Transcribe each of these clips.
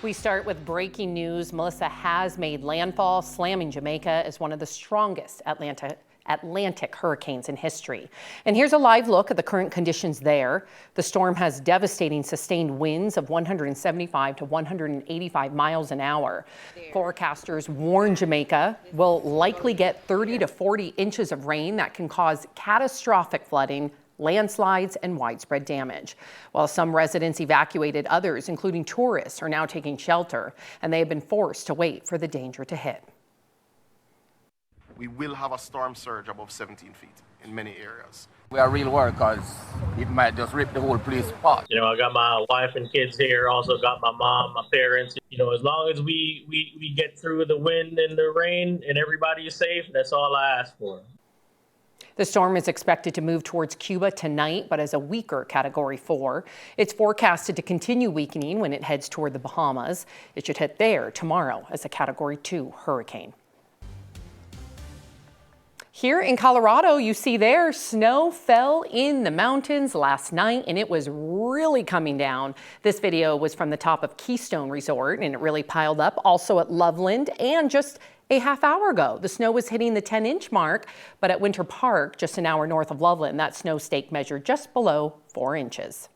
We start with breaking news. Melissa has made landfall, slamming Jamaica as one of the strongest Atlantic hurricanes in history. And here's a live look at the current conditions there. The storm has devastating sustained winds of 175 to 185 miles an hour. Forecasters warn Jamaica will likely get 30 to 40 inches of rain that can cause catastrophic flooding, landslides, and widespread damage. While some residents evacuated, others, including tourists, are now taking shelter, and they have been forced to wait for the danger to hit. We will have a storm surge above 17 feet in many areas. We are real worried because it might just rip the whole place apart. You know, I got my wife and kids here, also got my mom, my parents. You know, as long as we get through the wind and the rain and everybody is safe, that's all I ask for. The storm is expected to move towards Cuba tonight, but as a weaker Category 4. It's forecasted to continue weakening when it heads toward the Bahamas. It should hit there tomorrow as a Category 2 hurricane. Here in Colorado, you see there, snow fell in the mountains last night and it was really coming down. This video was from the top of Keystone Resort and it really piled up also at Loveland, and just a half hour ago, the snow was hitting the 10-inch mark, but at Winter Park, just an hour north of Loveland, that snow stake measured just below 4 inches.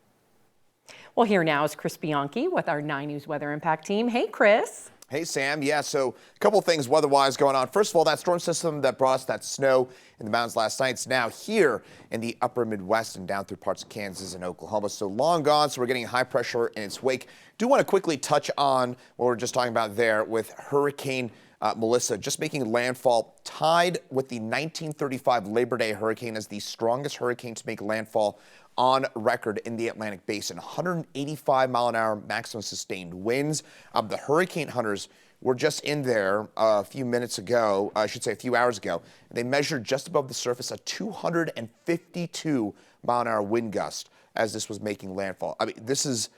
Well, here now is Chris Bianchi with our 9 News Weather Impact team. Hey, Chris. Hey, Sam. Yeah, so a couple things weather-wise going on. First of all, that storm system that brought us that snow in the mountains last night is now here in the upper Midwest and down through parts of Kansas and Oklahoma. So long gone, so we're getting high pressure in its wake. Do want to quickly touch on what we were just talking about there with Hurricane Melissa just making landfall, tied with the 1935 Labor Day hurricane as the strongest hurricane to make landfall on record in the Atlantic Basin. 185 mile an hour maximum sustained winds. The hurricane hunters were just in there a few minutes ago, I should say a few hours ago. They measured just above the surface a 252 mile an hour wind gust as this was making landfall. I mean, this is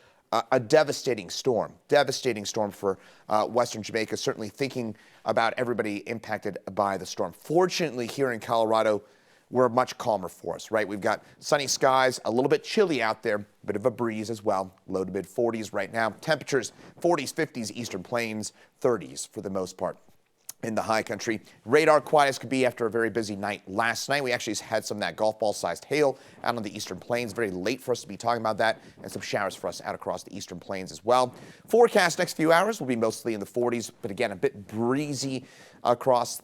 a devastating storm for Western Jamaica, certainly thinking about everybody impacted by the storm. Fortunately, here in Colorado, we're much calmer for us, right? We've got sunny skies, a little bit chilly out there, a bit of a breeze as well, low to mid 40s right now. Temperatures 40s, 50s, Eastern Plains, 30s for the most part in the high country. Radar quiet as could be after a very busy night last night. We actually had some of that golf ball sized hail out on the Eastern Plains. Very late for us to be talking about that, and some showers for us out across the Eastern Plains as well. Forecast next few hours will be mostly in the 40s, but again, a bit breezy across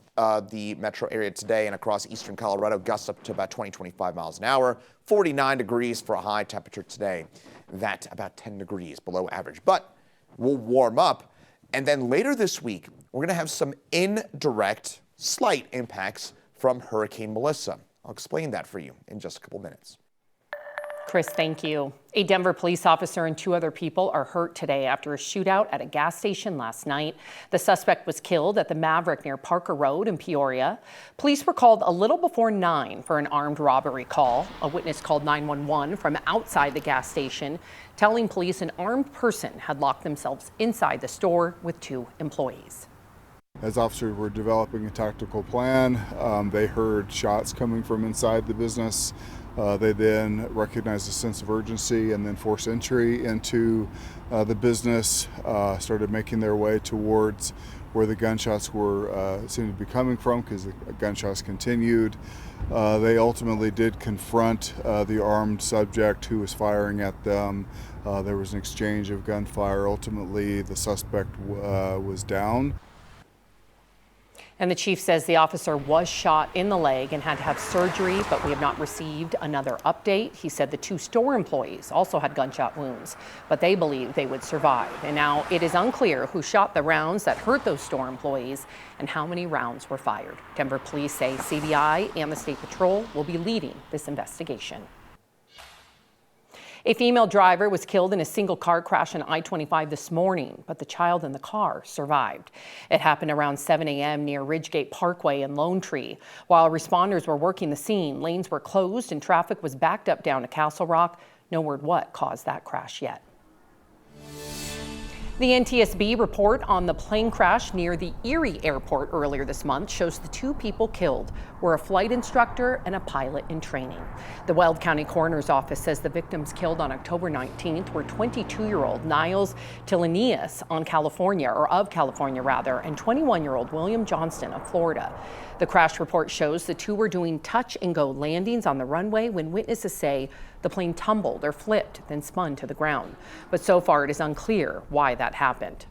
the metro area today and across eastern Colorado. Gusts up to about 20-25 miles an hour. 49 degrees for a high temperature today. That about 10 degrees below average, but we'll warm up. And then later this week, we're going to have some indirect, slight impacts from Hurricane Melissa. I'll explain that for you in just a couple minutes. Chris, thank you. A Denver police officer and 2 other people are hurt today after a shootout at a gas station last night. The suspect was killed at the Maverick near Parker Road in Peoria. Police were called a little before 9 for an armed robbery call. A witness called 911 from outside the gas station, telling police an armed person had locked themselves inside the store with 2 employees. As officers were developing a tactical plan, they heard shots coming from inside the business. They then recognized a sense of urgency and then forced entry into the business, started making their way towards where the gunshots were seemed to be coming from, because the gunshots continued. They ultimately did confront the armed subject who was firing at them. There was an exchange of gunfire. Ultimately, the suspect was down. And the chief says the officer was shot in the leg and had to have surgery, but we have not received another update. He said the 2 store employees also had gunshot wounds, but they believe they would survive. And now it is unclear who shot the rounds that hurt those store employees and how many rounds were fired. Denver police say CBI and the State Patrol will be leading this investigation. A female driver was killed in a single car crash on I-25 this morning, but the child in the car survived. It happened around 7 a.m. near Ridgegate Parkway in Lone Tree. While responders were working the scene, lanes were closed and traffic was backed up down to Castle Rock. No word what caused that crash yet. The NTSB report on the plane crash near the Erie airport earlier this month shows the two people killed were a flight instructor and a pilot in training. The Weld County Coroner's Office says the victims killed on October 19th were 22-year-old Niles Tillenius of California, and 21-year-old William Johnston of Florida. The crash report shows the two were doing touch-and-go landings on the runway when witnesses say the plane tumbled or flipped, then spun to the ground. But so far it is unclear why that happened.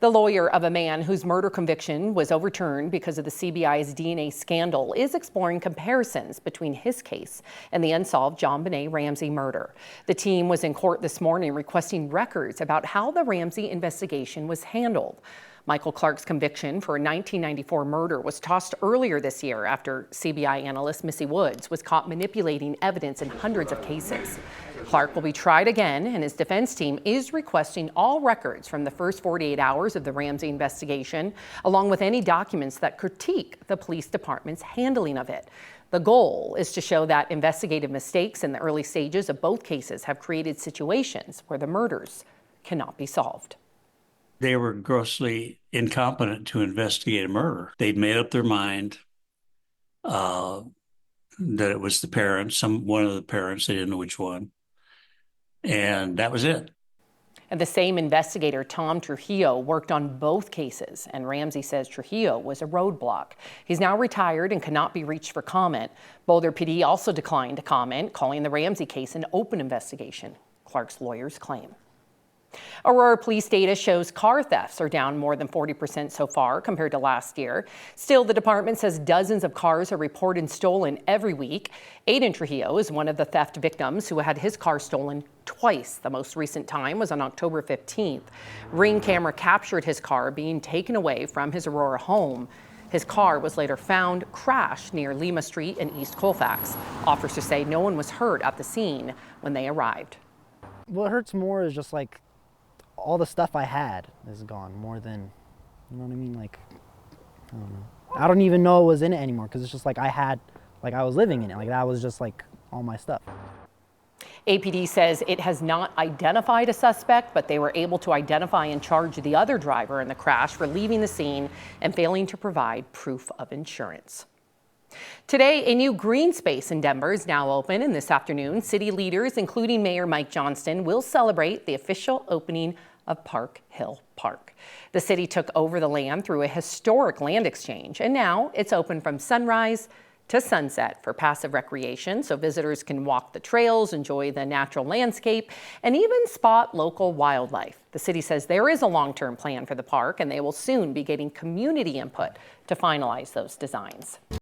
The lawyer of a man whose murder conviction was overturned because of the CBI's DNA scandal is exploring comparisons between his case and the unsolved JonBenet Ramsey murder. The team was in court this morning requesting records about how the Ramsey investigation was handled. Michael Clark's conviction for a 1994 murder was tossed earlier this year after CBI analyst Missy Woods was caught manipulating evidence in hundreds of cases. Clark will be tried again, and his defense team is requesting all records from the first 48 hours of the Ramsey investigation, along with any documents that critique the police department's handling of it. The goal is to show that investigative mistakes in the early stages of both cases have created situations where the murders cannot be solved. They were grossly incompetent to investigate a murder. They'd made up their mind that it was the parents, one of the parents, they didn't know which one. And that was it. And the same investigator, Tom Trujillo, worked on both cases, and Ramsey says Trujillo was a roadblock. He's now retired and cannot be reached for comment. Boulder PD also declined to comment, calling the Ramsey case an open investigation, Clark's lawyers claim. Aurora police data shows car thefts are down more than 40% so far compared to last year. Still, the department says dozens of cars are reported stolen every week. Aiden Trujillo is one of the theft victims who had his car stolen twice. The most recent time was on October 15th. Ring camera captured his car being taken away from his Aurora home. His car was later found crashed near Lima Street in East Colfax. Officers say no one was hurt at the scene when they arrived. What hurts more is just like all the stuff I had is gone, more than, you know what I mean? Like, I don't know. I don't even know what was in it anymore because it's just like I was living in it. Like that was just like all my stuff. APD says it has not identified a suspect, but they were able to identify and charge the other driver in the crash for leaving the scene and failing to provide proof of insurance. Today, a new green space in Denver is now open, and this afternoon, city leaders, including Mayor Mike Johnston, will celebrate the official opening of Park Hill Park. The city took over the land through a historic land exchange, and now it's open from sunrise to sunset for passive recreation, so visitors can walk the trails, enjoy the natural landscape, and even spot local wildlife. The city says there is a long-term plan for the park, and they will soon be getting community input to finalize those designs.